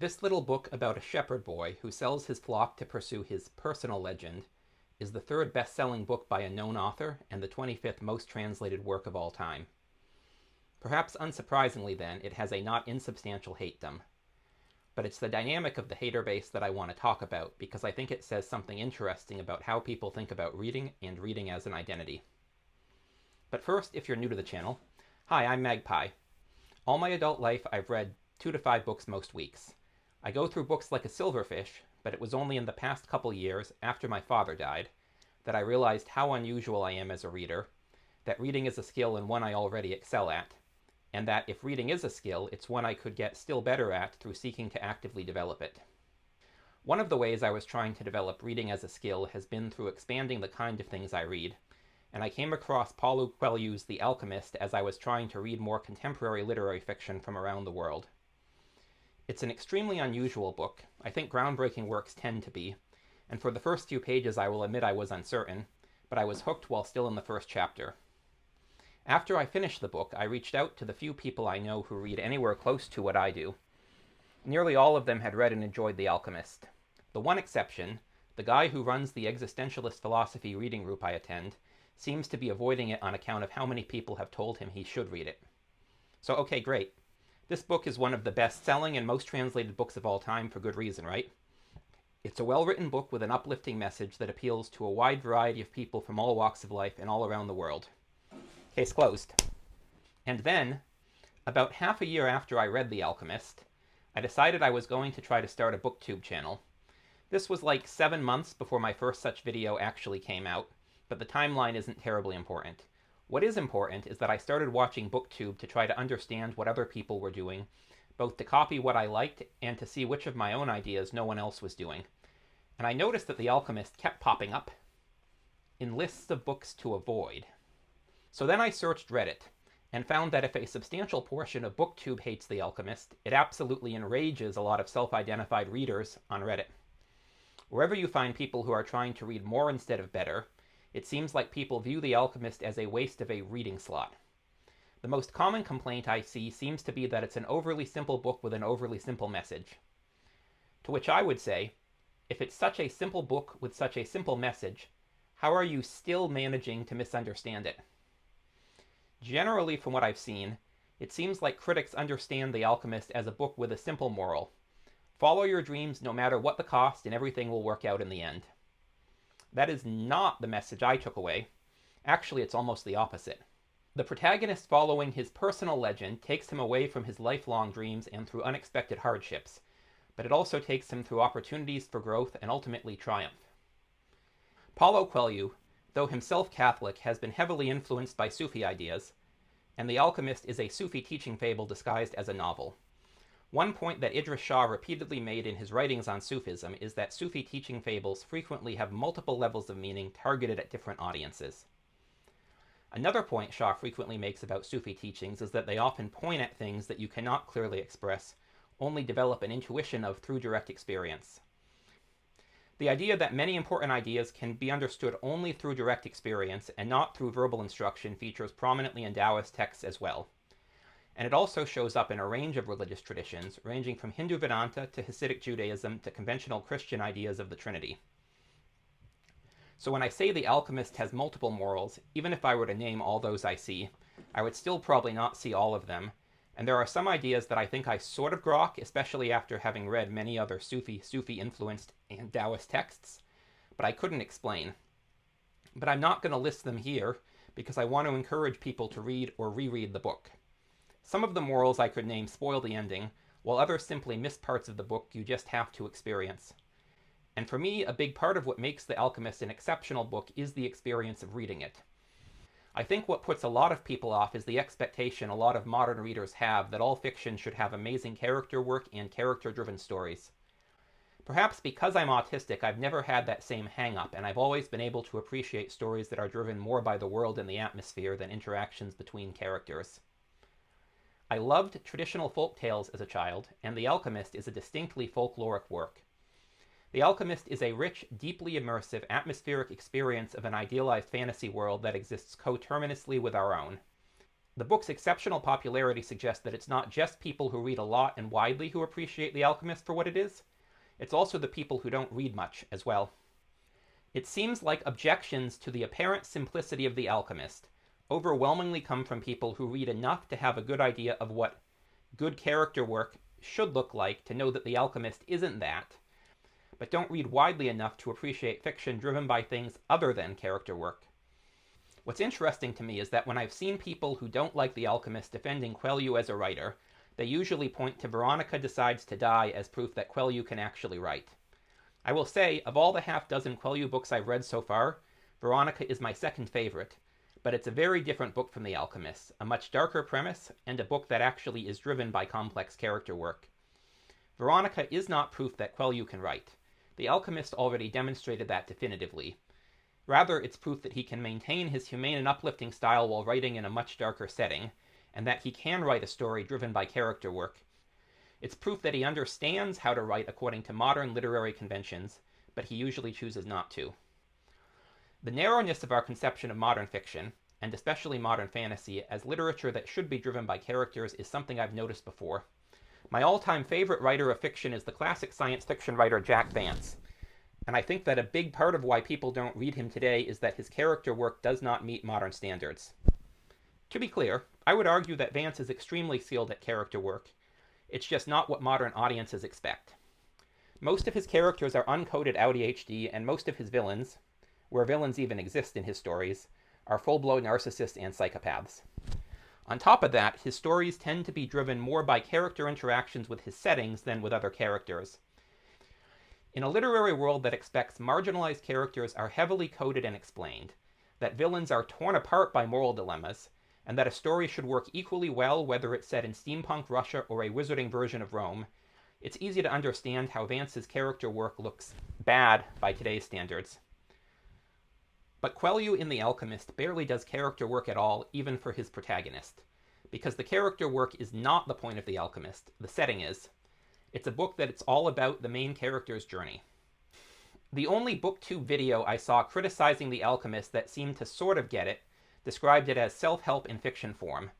This little book about a shepherd boy who sells his flock to pursue his personal legend is the third best-selling book by a known author and the 25th most translated work of all time. Perhaps unsurprisingly then, it has a not insubstantial hatedom. But it's the dynamic of the hater base that I want to talk about because I think it says something interesting about how people think about reading and reading as an identity. But first, if you're new to the channel, hi, I'm Magpie. All my adult life, I've read 2 to 5 books most weeks. I go through books like a silverfish, but it was only in the past couple years, after my father died, that I realized how unusual I am as a reader, that reading is a skill and one I already excel at, and that if reading is a skill, it's one I could get still better at through seeking to actively develop it. One of the ways I was trying to develop reading as a skill has been through expanding the kind of things I read, and I came across Paulo Coelho's The Alchemist as I was trying to read more contemporary literary fiction from around the world. It's an extremely unusual book. I think groundbreaking works tend to be, and for the first few pages I will admit I was uncertain, but I was hooked while still in the first chapter. After I finished the book, I reached out to the few people I know who read anywhere close to what I do. Nearly all of them had read and enjoyed The Alchemist. The one exception, the guy who runs the existentialist philosophy reading group I attend, seems to be avoiding it on account of how many people have told him he should read it. So okay, great. This book is one of the best-selling and most translated books of all time for good reason, right? It's a well-written book with an uplifting message that appeals to a wide variety of people from all walks of life and all around the world. Case closed. And then, about half a year after I read The Alchemist, I decided I was going to try to start a BookTube channel. This was like 7 months before my first such video actually came out, but the timeline isn't terribly important. What is important is that I started watching BookTube to try to understand what other people were doing, both to copy what I liked and to see which of my own ideas no one else was doing. And I noticed that The Alchemist kept popping up in lists of books to avoid. So then I searched Reddit and found that if a substantial portion of BookTube hates The Alchemist, it absolutely enrages a lot of self-identified readers on Reddit. Wherever you find people who are trying to read more instead of better, it seems like people view The Alchemist as a waste of a reading slot. The most common complaint I see seems to be that it's an overly simple book with an overly simple message. To which I would say, if it's such a simple book with such a simple message, how are you still managing to misunderstand it? Generally, from what I've seen, it seems like critics understand The Alchemist as a book with a simple moral. Follow your dreams no matter what the cost and everything will work out in the end. That is not the message I took away. Actually, it's almost the opposite. The protagonist following his personal legend takes him away from his lifelong dreams and through unexpected hardships, but it also takes him through opportunities for growth and ultimately triumph. Paulo Coelho, though himself Catholic, has been heavily influenced by Sufi ideas, and The Alchemist is a Sufi teaching fable disguised as a novel. One point that Idris Shah repeatedly made in his writings on Sufism is that Sufi teaching fables frequently have multiple levels of meaning targeted at different audiences. Another point Shah frequently makes about Sufi teachings is that they often point at things that you cannot clearly express, only develop an intuition of through direct experience. The idea that many important ideas can be understood only through direct experience and not through verbal instruction features prominently in Taoist texts as well. And it also shows up in a range of religious traditions, ranging from Hindu Vedanta to Hasidic Judaism to conventional Christian ideas of the Trinity. So when I say The Alchemist has multiple morals, even if I were to name all those I see, I would still probably not see all of them, and there are some ideas that I think I sort of grok, especially after having read many other Sufi-influenced and Taoist texts, but I couldn't explain. But I'm not going to list them here, because I want to encourage people to read or reread the book. Some of the morals I could name spoil the ending, while others simply miss parts of the book you just have to experience. And for me, a big part of what makes The Alchemist an exceptional book is the experience of reading it. I think what puts a lot of people off is the expectation a lot of modern readers have that all fiction should have amazing character work and character-driven stories. Perhaps because I'm autistic, I've never had that same hang-up, and I've always been able to appreciate stories that are driven more by the world and the atmosphere than interactions between characters. I loved traditional folk tales as a child, and The Alchemist is a distinctly folkloric work. The Alchemist is a rich, deeply immersive, atmospheric experience of an idealized fantasy world that exists coterminously with our own. The book's exceptional popularity suggests that it's not just people who read a lot and widely who appreciate The Alchemist for what it is, it's also the people who don't read much as well. It seems like objections to the apparent simplicity of The Alchemist overwhelmingly come from people who read enough to have a good idea of what good character work should look like to know that The Alchemist isn't that, but don't read widely enough to appreciate fiction driven by things other than character work. What's interesting to me is that when I've seen people who don't like The Alchemist defending Coelho as a writer, they usually point to Veronika Decides to Die as proof that Coelho can actually write. I will say, of all the half-dozen Coelho books I've read so far, Veronika is my second favorite, but it's a very different book from The Alchemist, a much darker premise, and a book that actually is driven by complex character work. Veronika is not proof that Coelho can write. The Alchemist already demonstrated that definitively. Rather, it's proof that he can maintain his humane and uplifting style while writing in a much darker setting, and that he can write a story driven by character work. It's proof that he understands how to write according to modern literary conventions, but he usually chooses not to. The narrowness of our conception of modern fiction, and especially modern fantasy, as literature that should be driven by characters is something I've noticed before. My all-time favorite writer of fiction is the classic science fiction writer Jack Vance, and I think that a big part of why people don't read him today is that his character work does not meet modern standards. To be clear, I would argue that Vance is extremely skilled at character work. It's just not what modern audiences expect. Most of his characters are uncoded ADHD, and most of his villains, where villains even exist in his stories, are full-blown narcissists and psychopaths. On top of that, his stories tend to be driven more by character interactions with his settings than with other characters. In a literary world that expects marginalized characters are heavily coded and explained, that villains are torn apart by moral dilemmas, and that a story should work equally well whether it's set in steampunk Russia or a wizarding version of Rome, it's easy to understand how Vance's character work looks bad by today's standards. But Coelho in The Alchemist barely does character work at all, even for his protagonist. Because the character work is not the point of The Alchemist, the setting is. It's a book that it's all about the main character's journey. The only BookTube video I saw criticizing The Alchemist that seemed to sort of get it described it as self-help in fiction form.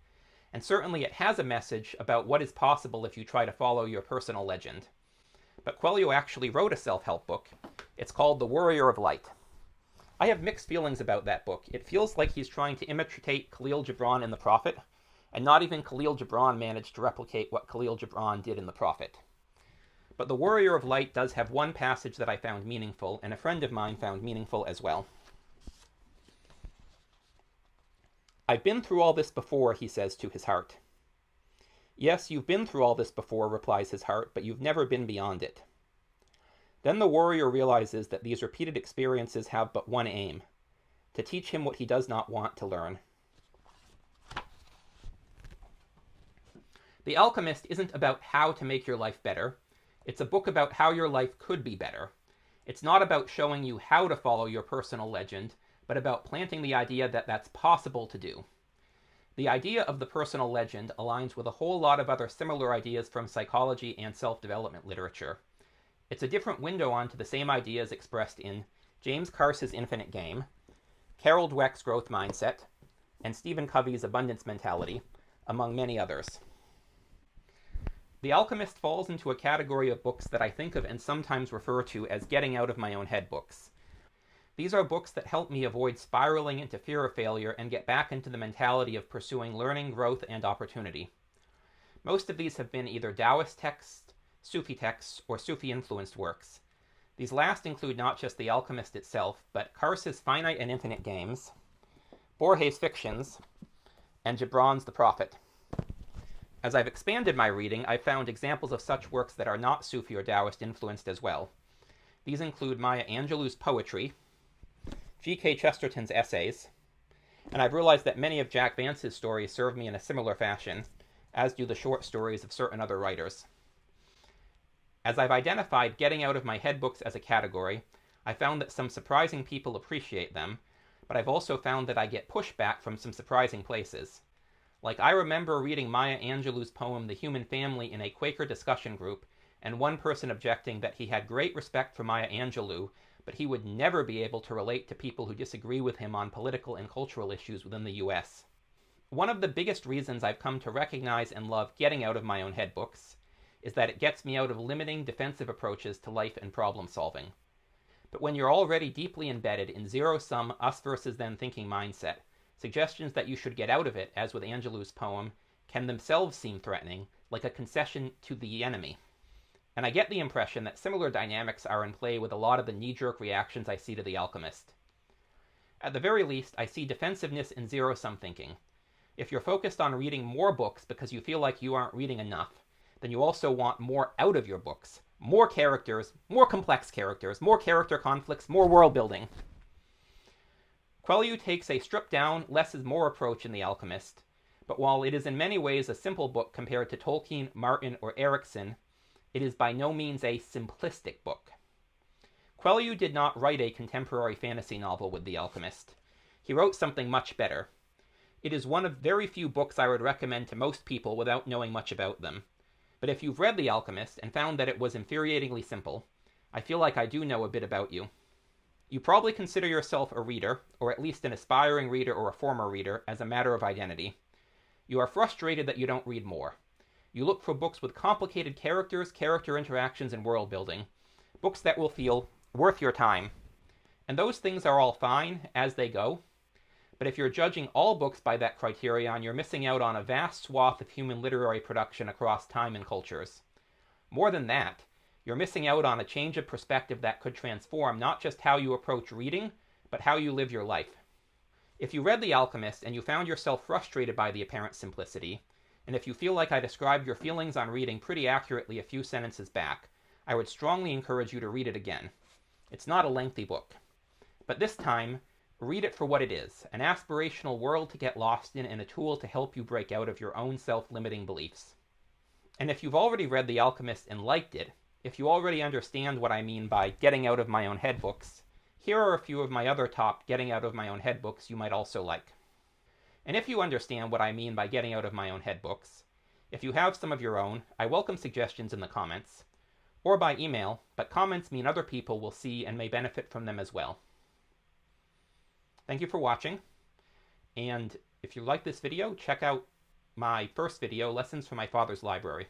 And certainly it has a message about what is possible if you try to follow your personal legend. But Coelho actually wrote a self-help book. It's called The Warrior of Light. I have mixed feelings about that book. It feels like he's trying to imitate Kahlil Gibran in The Prophet, and not even Kahlil Gibran managed to replicate what Kahlil Gibran did in The Prophet. But The Warrior of Light does have one passage that I found meaningful, and a friend of mine found meaningful as well. "I've been through all this before," he says to his heart. "Yes, you've been through all this before," replies his heart, "but you've never been beyond it." Then the warrior realizes that these repeated experiences have but one aim: to teach him what he does not want to learn. The Alchemist isn't about how to make your life better. It's a book about how your life could be better. It's not about showing you how to follow your personal legend, but about planting the idea that that's possible to do. The idea of the personal legend aligns with a whole lot of other similar ideas from psychology and self-development literature. It's a different window onto the same ideas expressed in James Carse's Infinite Game, Carole Dweck's Growth Mindset, and Stephen Covey's Abundance Mentality, among many others. The Alchemist falls into a category of books that I think of and sometimes refer to as getting out of my own head books. These are books that help me avoid spiraling into fear of failure and get back into the mentality of pursuing learning, growth, and opportunity. Most of these have been either Taoist texts, Sufi texts, or Sufi-influenced works. These last include not just The Alchemist itself, but Carse's Finite and Infinite Games, Borges' Fictions, and Gibran's The Prophet. As I've expanded my reading, I've found examples of such works that are not Sufi or Taoist influenced as well. These include Maya Angelou's poetry, G.K. Chesterton's essays, and I've realized that many of Jack Vance's stories serve me in a similar fashion, as do the short stories of certain other writers. As I've identified getting out of my head books as a category, I found that some surprising people appreciate them, but I've also found that I get pushback from some surprising places. Like, I remember reading Maya Angelou's poem The Human Family in a Quaker discussion group, and one person objecting that he had great respect for Maya Angelou, but he would never be able to relate to people who disagree with him on political and cultural issues within the US. One of the biggest reasons I've come to recognize and love getting out of my own head books is that it gets me out of limiting defensive approaches to life and problem solving. But when you're already deeply embedded in zero-sum us versus them thinking mindset, suggestions that you should get out of it, as with Angelou's poem, can themselves seem threatening, like a concession to the enemy. And I get the impression that similar dynamics are in play with a lot of the knee-jerk reactions I see to The Alchemist. At the very least, I see defensiveness in zero-sum thinking. If you're focused on reading more books because you feel like you aren't reading enough, then you also want more out of your books. More characters, more complex characters, more character conflicts, more world building. Coelho takes a stripped-down, less is more approach in The Alchemist, but while it is in many ways a simple book compared to Tolkien, Martin, or Erikson, it is by no means a simplistic book. Coelho did not write a contemporary fantasy novel with The Alchemist. He wrote something much better. It is one of very few books I would recommend to most people without knowing much about them. But if you've read The Alchemist and found that it was infuriatingly simple, I feel like I do know a bit about you. You probably consider yourself a reader, or at least an aspiring reader or a former reader, as a matter of identity. You are frustrated that you don't read more. You look for books with complicated characters, character interactions, and world building. Books that will feel worth your time. And those things are all fine, as they go. But if you're judging all books by that criterion, you're missing out on a vast swath of human literary production across time and cultures. More than that, you're missing out on a change of perspective that could transform not just how you approach reading, but how you live your life. If you read The Alchemist and you found yourself frustrated by the apparent simplicity, and if you feel like I described your feelings on reading pretty accurately a few sentences back, I would strongly encourage you to read it again. It's not a lengthy book. But this time, read it for what it is, an aspirational world to get lost in and a tool to help you break out of your own self-limiting beliefs. And if you've already read The Alchemist and liked it, if you already understand what I mean by getting out of my own head books, here are a few of my other top getting out of my own head books you might also like. And if you understand what I mean by getting out of my own head books, if you have some of your own, I welcome suggestions in the comments, or by email, but comments mean other people will see and may benefit from them as well. Thank you for watching, and if you like this video, check out my first video, Lessons from My Father's Library.